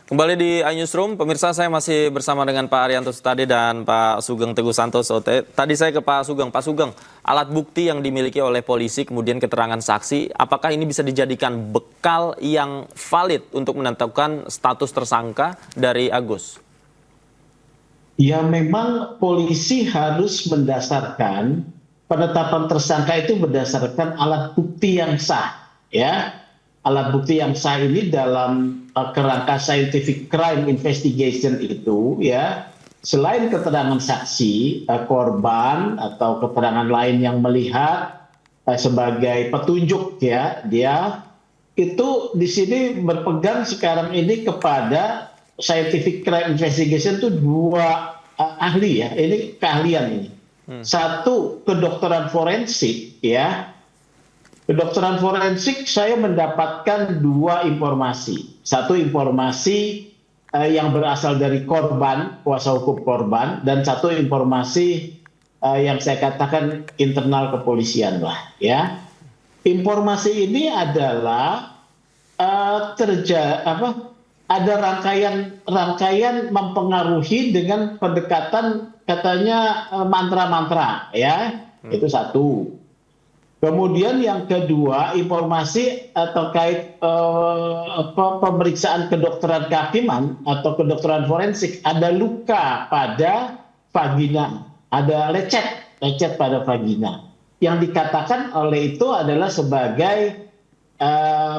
Kembali di iNewsroom, pemirsa, saya masih bersama dengan Pak Arianto Sutadi dan Pak Sugeng Teguh Santoso. Tadi saya ke Pak Sugeng. Pak Sugeng, alat bukti yang dimiliki oleh polisi, kemudian keterangan saksi, apakah ini bisa dijadikan bekal yang valid untuk menentukan status tersangka dari Agus? Ya memang polisi harus mendasarkan penetapan tersangka itu berdasarkan alat bukti yang sah, ya. Alat bukti yang sah ini dalam kerangka scientific crime investigation itu, ya, selain keterangan saksi, korban atau keterangan lain yang melihat sebagai petunjuk, ya, dia itu di sini berpegang sekarang ini kepada scientific crime investigation itu dua ahli, ya, ini keahlian ini. Satu, kedokteran forensik, ya. Kedokteran forensik saya mendapatkan dua informasi. Satu informasi yang berasal dari korban, kuasa hukum korban, dan satu informasi yang saya katakan internal kepolisian lah, ya. Informasi ini adalah ada rangkaian mempengaruhi dengan pendekatan katanya mantra-mantra, ya. Itu satu. Kemudian yang kedua, informasi terkait pemeriksaan kedokteran kehakiman atau kedokteran forensik, ada luka pada vagina, ada lecet pada vagina. Yang dikatakan oleh itu adalah sebagai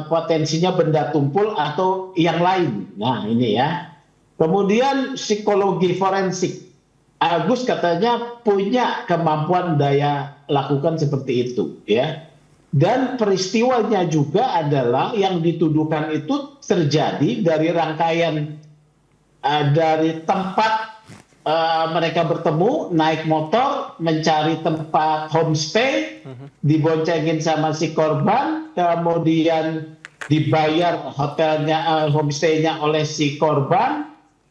potensinya benda tumpul atau yang lain. Nah ini, ya. Kemudian psikologi forensik. Agus katanya punya kemampuan daya lakukan seperti itu, ya. Dan peristiwanya juga adalah yang dituduhkan itu terjadi dari rangkaian dari tempat mereka bertemu, naik motor, mencari tempat homestay, diboncengin sama si korban, kemudian dibayar hotelnya, homestay-nya oleh si korban.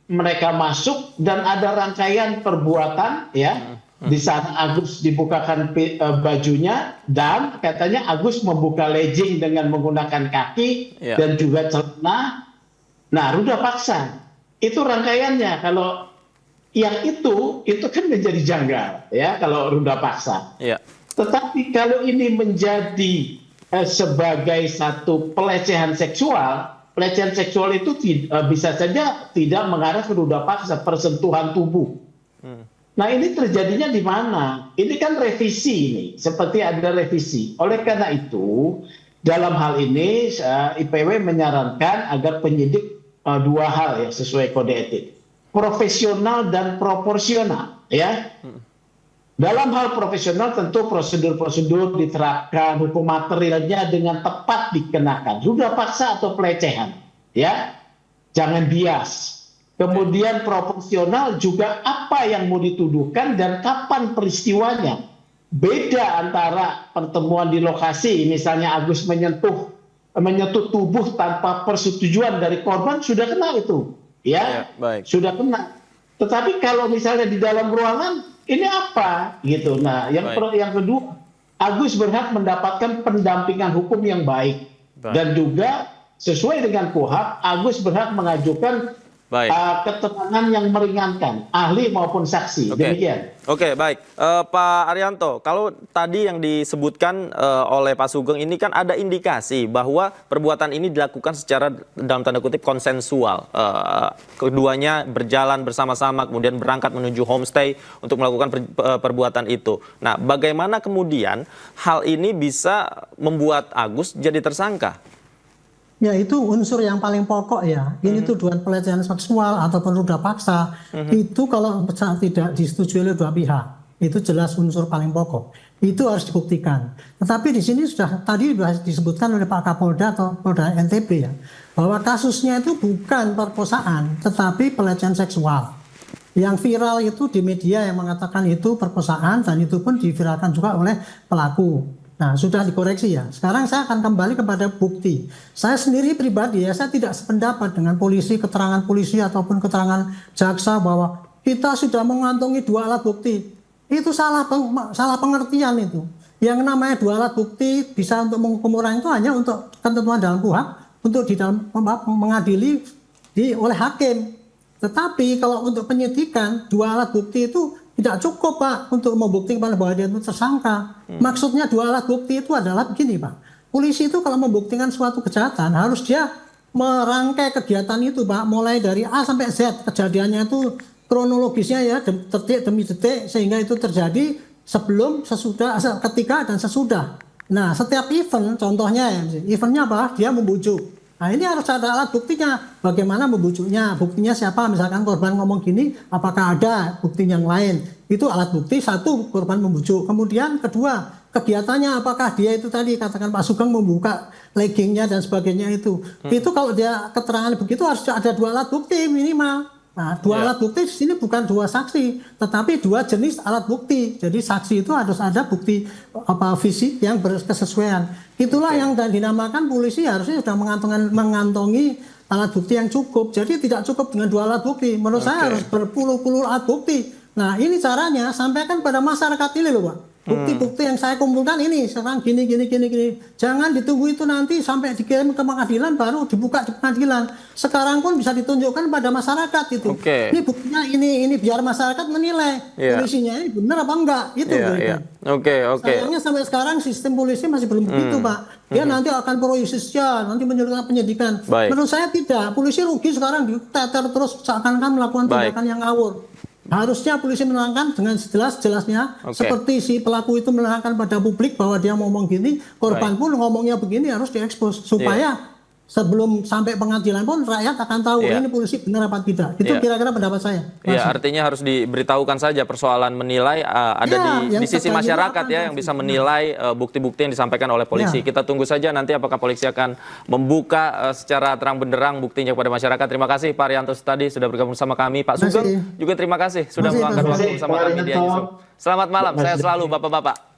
Mereka masuk dan ada rangkaian perbuatan, ya. Di sana Agus dibukakan bajunya dan katanya Agus membuka legging dengan menggunakan kaki dan juga celana. Nah, ruda paksa. Itu rangkaiannya. Kalau yang itu kan menjadi janggal, ya, kalau ruda paksa. Tetapi kalau ini menjadi sebagai satu pelecehan seksual itu bisa saja tidak mengarah ke ruda paksa, persentuhan tubuh. Nah ini terjadinya di mana? Ini kan revisi ini, seperti ada revisi. Oleh karena itu, dalam hal ini IPW menyarankan agar penyidik dua hal, ya, sesuai kode etik. Profesional dan proporsional, ya. Dalam hal profesional tentu prosedur-prosedur diterapkan, hukum materialnya dengan tepat dikenakan. Ruda paksa atau pelecehan, ya, jangan bias. Kemudian proporsional juga apa yang mau dituduhkan dan kapan peristiwanya. Beda antara pertemuan di lokasi, misalnya Agus menyentuh tubuh tanpa persetujuan dari korban, sudah kena itu, ya, sudah kena. Tetapi kalau misalnya di dalam ruangan, ini apa gitu. Nah, yang kedua, Agus berhak mendapatkan pendampingan hukum yang baik. Dan juga sesuai dengan KUHP, Agus berhak mengajukan keterangan yang meringankan, ahli maupun saksi. Demikian. Oke, baik. Pak Arianto, kalau tadi yang disebutkan oleh Pak Sugeng ini kan ada indikasi bahwa perbuatan ini dilakukan secara dalam tanda kutip konsensual. Keduanya berjalan bersama-sama, kemudian berangkat menuju homestay untuk melakukan perbuatan itu. Nah, bagaimana kemudian hal ini bisa membuat Agus jadi tersangka? Ya itu unsur yang paling pokok, ya. Ini tuduhan pelecehan seksual ataupun ruda paksa. Itu kalau tidak disetujui oleh dua pihak, itu jelas unsur paling pokok. Itu harus dibuktikan. Tetapi di sini tadi sudah disebutkan oleh Pak Kapolda atau Polda NTB, ya, bahwa kasusnya itu bukan perkosaan, tetapi pelecehan seksual. Yang viral itu di media yang mengatakan itu perkosaan, dan itu pun diviralkan juga oleh pelaku. Nah, sudah dikoreksi, ya. Sekarang saya akan kembali kepada bukti. Saya sendiri pribadi, ya, saya tidak sependapat dengan keterangan polisi ataupun keterangan jaksa bahwa kita sudah mengantongi dua alat bukti. Itu salah pengertian itu. Yang namanya dua alat bukti bisa untuk menghukum orang itu hanya untuk ketentuan dalam KUHP, untuk di dalam mengadili oleh hakim. Tetapi kalau untuk penyidikan 2 alat bukti itu tidak cukup Pak untuk membuktikan bahwa dia itu tersangka. Maksudnya 2 alat bukti itu adalah begini Pak. Polisi itu kalau membuktikan suatu kejahatan harus dia merangkai kegiatan itu Pak, mulai dari A sampai Z, kejadiannya itu kronologisnya ya detik demi detik sehingga itu terjadi sebelum, sesudah, ketika dan sesudah. Nah setiap event contohnya ya, eventnya apa? Dia membujuk. Nah ini harus ada alat buktinya, bagaimana membujuknya, buktinya siapa, misalkan korban ngomong gini, apakah ada bukti yang lain, itu alat bukti, 1 korban membujuk, kemudian kedua, kegiatannya apakah dia itu tadi katakan Pak Sugeng membuka leggingnya dan sebagainya itu kalau dia keterangan begitu harus ada 2 alat bukti minimal. Nah 2 alat bukti di sini bukan 2 saksi, tetapi 2 jenis alat bukti. Jadi saksi itu harus ada bukti fisik yang berkesesuaian. Itulah yang dinamakan polisi harusnya sudah mengantongi alat bukti yang cukup. Jadi tidak cukup dengan 2 alat bukti. Menurut saya harus berpuluh-puluh alat bukti. Nah ini caranya sampaikan pada masyarakat ini loh Pak. Bukti-bukti yang saya kumpulkan ini sekarang gini. Jangan ditunggu itu nanti sampai dikirim ke pengadilan baru dibuka di pengadilan. Sekarang pun bisa ditunjukkan pada masyarakat itu. Ini buktinya ini biar masyarakat menilai polisinya ini benar apa enggak itu. Sayangnya sampai sekarang sistem polisi masih belum begitu Pak. Dia nanti akan pro justisia, nanti menyuruhkan penyidikan. Menurut saya tidak. Polisi rugi sekarang diteter terus seakan-akan melakukan tindakan yang ngawur. Harusnya polisi menerangkan dengan sejelas-jelasnya seperti si pelaku itu menerangkan pada publik bahwa dia ngomong gini, korban pun ngomongnya begini harus diekspos supaya sebelum sampai pengadilan pun rakyat akan tahu ini polisi benar apa tidak. Itu kira-kira pendapat saya. Iya, artinya harus diberitahukan saja persoalan menilai ada di sisi masyarakat ya yang bisa menilai bukti-bukti yang disampaikan oleh polisi. Kita tunggu saja nanti apakah polisi akan membuka secara terang benderang buktinya kepada masyarakat. Terima kasih Pak Arianto tadi sudah bergabung sama kami. Pak Sugeng juga terima kasih sudah meluangkan waktu bersama kami di Newsroom. Selamat malam, saya selalu Bapak-bapak.